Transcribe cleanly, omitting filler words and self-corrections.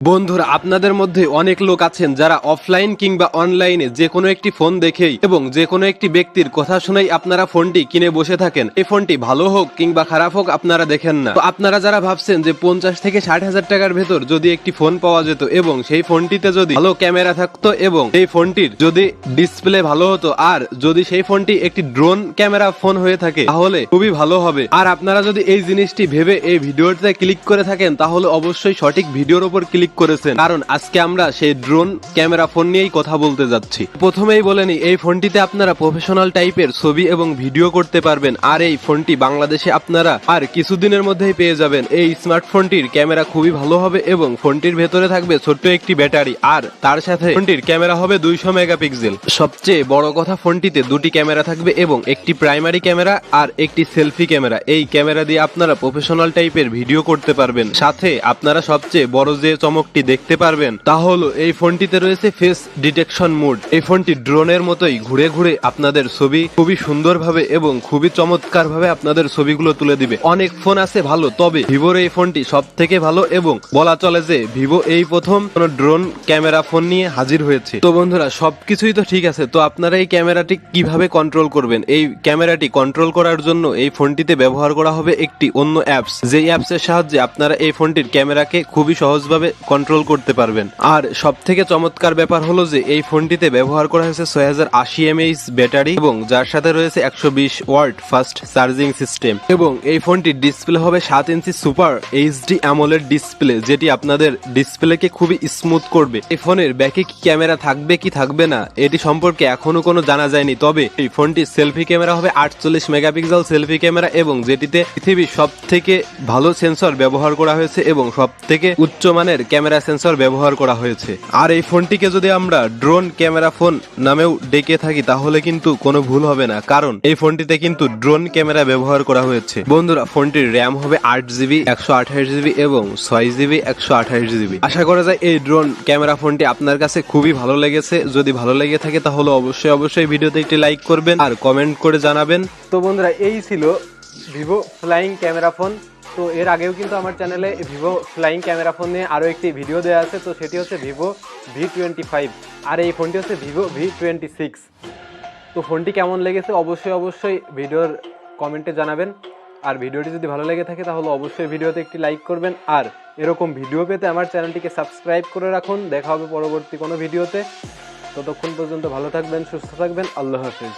বন্ধুরা, আপনাদের মধ্যে অনেক লোক আছেন যারা অফলাইন কিংবা অনলাইনে যে কোনো একটি ফোন দেখেই এবং যে কোনো একটি ব্যক্তির কথা শুনেই আপনারা ফোনটি কিনে বসে থাকেন। এই ফোনটি ভালো হোক কিংবা খারাপ হোক আপনারা দেখেন না। তো আপনারা যারা ভাবছেন যে 50 থেকে 60 হাজার টাকার ভেতর যদি একটি ফোন পাওয়া যেত এবং সেই ফোনটিতে যদি ভালো ক্যামেরা থাকতো এবং সেই ফোনটির যদি ডিসপ্লে ভালো হতো আর যদি সেই ফোনটি একটি ড্রোন ক্যামেরা ফোন হয়ে থাকে তাহলে খুবই ভালো হবে। আর আপনারা যদি এই জিনিসটি ভেবে এই ভিডিওটিতে ক্লিক করে থাকেন তাহলে অবশ্যই সঠিক ভিডিওর উপর ক্লিক করেছেন, কারণ আজকে আমরা সেই ড্রোন ক্যামেরা ফোন নিয়েই কথা বলতে যাচ্ছি। প্রথমেই বলে নি, এই ফোনটিতে আপনারা প্রফেশনাল টাইপের ছবি এবং ভিডিও করতে পারবেন। আর এই ফোনটি বাংলাদেশে আপনারা আর কিছুদিনের মধ্যেই পেয়ে যাবেন। এই স্মার্টফোনটির ক্যামেরা খুবই ভালো হবে এবং ফোনটির ভেতরে থাকবে ছোট্ট একটি ব্যাটারি, আর তার সাথে ফোনটির ক্যামেরা হবে 200 মেগাপিক্সেল। সবচেয়ে বড় কথা, ফোনটিতে দুটি ক্যামেরা থাকবে এবং একটি প্রাইমারি ক্যামেরা আর একটি সেলফি ক্যামেরা। এই ক্যামেরা দিয়ে আপনারা প্রফেশনাল টাইপের ভিডিও করতে পারবেন। সাথে আপনারা সবচেয়ে বড় যে চমকটি দেখতে পারবেন তা হলো এই ফোনটিতে রয়েছে ফেস ডিটেকশন মোড। এই ফোনটি ড্রোনের মতোই ঘুরে ঘুরে আপনাদের ছবি খুবই সুন্দরভাবে এবং খুবই চমৎকার ভাবে আপনাদের ছবিগুলো তুলে দিবে। অনেক ফোন আছে ভালো, তবে ভিভোর এই ফোনটি সব থেকে ভালো এবং বলা চলে যে ভিভো এই প্রথম কোন ড্রোন ক্যামেরা ফোন নিয়ে হাজির হয়েছে। তো বন্ধুরা, সবকিছুই তো ঠিক আছে, তো আপনারা এই ক্যামেরাটি কিভাবে কন্ট্রোল করবেন? এই ক্যামেরাটি কন্ট্রোল করার জন্য এই ফোনটিতে ব্যবহার করা হবে একটি অন্য অ্যাপস, যেই অ্যাপসের সাহায্যে আপনারা এই ফোনটির ক্যামেরাকে খুবই সহজভাবে কন্ট্রোল করতে পারবেন। আর সব থেকে চমৎকার ব্যাপার হলো যে এই ফোনটিতে ব্যবহার করা হয়েছে 6080 mAh ব্যাটারি এবং যার সাথে রয়েছে 120 ওয়াট ফাস্ট চার্জিং সিস্টেম। এবং এই ফোনটির ডিসপ্লে হবে 7 ইঞ্চি সুপার এইচডি অ্যামোলেড ডিসপ্লে, যেটি আপনাদের ডিসপ্লেকে খুবই স্মুথ করবে। এই ফোনের ব্যাকে কি ক্যামেরা থাকবে কি থাকবে না এটি সম্পর্কে এখনো কোনো জানা যায়নি, তবে এই ফোনটির সেলফি ক্যামেরা হবে 48 মেগাপিক্সেল সেলফি ক্যামেরা এবং যেটিতে পৃথিবীর সব থেকে ভালো সেন্সর ব্যবহার করা হয়েছে এবং সব থেকে উচ্চমানের ক্যামেরা সেন্সর ব্যবহার করা হয়েছে। আর এই ফোনটিকে যদি আমরা ড্রোন ক্যামেরা ফোন নামেও ডেকে থাকি তাহলে কিন্তু কোনো ভুল হবে না, কারণ এই ফোনটিতে কিন্তু ড্রোন ক্যামেরা ব্যবহার করা হয়েছে। বন্ধুরা, ফোনটির র্যাম হবে 8GB 128GB এবং 6GB 128GB। আশা করা যায় এই ড্রোন ক্যামেরা ফোনটি আপনার কাছে খুবই ভালো লেগেছে। যদি ভালো লেগে থাকে তাহলে অবশ্যই ভিডিওতে একটি লাইক করবেন আর কমেন্ট করে জানাবেন। তো বন্ধুরা, এই ছিল ভিভো ফ্লাইং ক্যামেরা ফোন। তো এর আগেও কিন্তু আমার চ্যানেলে ভিভো ফ্লাইং ক্যামেরা ফোন নিয়ে আরও একটি ভিডিও দেওয়া আছে, তো সেটি হচ্ছে ভিভো V25 আর এই ফোনটি হচ্ছে ভিভো V26। তো ফোনটি কেমন লেগেছে অবশ্যই ভিডিওর কমেন্টে জানাবেন। আর ভিডিওটি যদি ভালো লেগে থাকে তাহলে অবশ্যই ভিডিওতে একটি লাইক করবেন আর এরকম ভিডিও পেতে আমার চ্যানেলটিকে সাবস্ক্রাইব করে রাখুন। দেখা হবে পরবর্তী কোনো ভিডিওতে। ততক্ষণ পর্যন্ত ভালো থাকবেন, সুস্থ থাকবেন। আল্লাহ হাফেজ।